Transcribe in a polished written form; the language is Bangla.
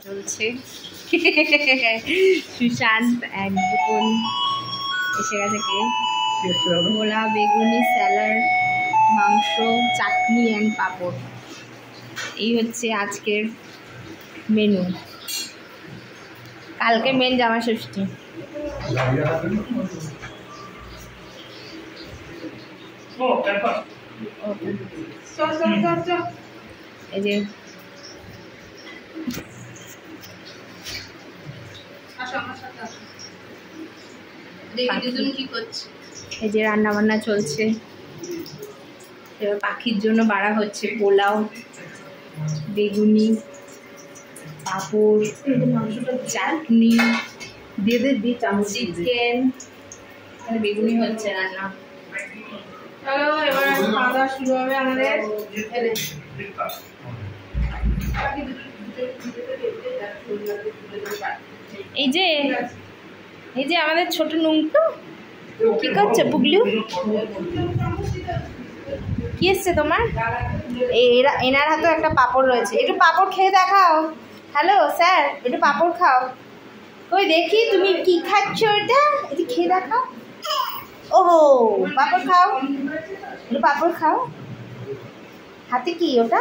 চলছে সুশান্ত অ্যান্ড বুকুন এসে গেছে ভোলা বেগুনি স্যালাড মাংস চাটনি অ্যান্ড পাঁপড়। এই হচ্ছে আজকের মেনু। কালকে মেন জামা ষষ্ঠী। এই যে এই যে রান্না বান্না চলছে। এবার পাখির জন্য বাড়া হচ্ছে পোলাও, বেগুনি, পাঁপড়, চাটনি, চিকেন, বেগুনি হচ্ছে রান্না। এবার খাওয়া দাওয়া শুরু হবে আমাদের। এই যে আমাদের ছোট নুংটু কি করছে? পুগলু কি এসছে তোমার? এনার হাতেও একটা পাঁপড় রয়েছে। একটু পাঁপড় খেয়ে দেখাও। হ্যালো স্যার, একটু পাঁপড় খাও। ওই দেখি তুমি কি খাচ্ছ, এটা একটু খেয়ে দেখাও। ওহো, পাঁপড় খাও, একটু পাঁপড় খাও। হাতে কি ওটা?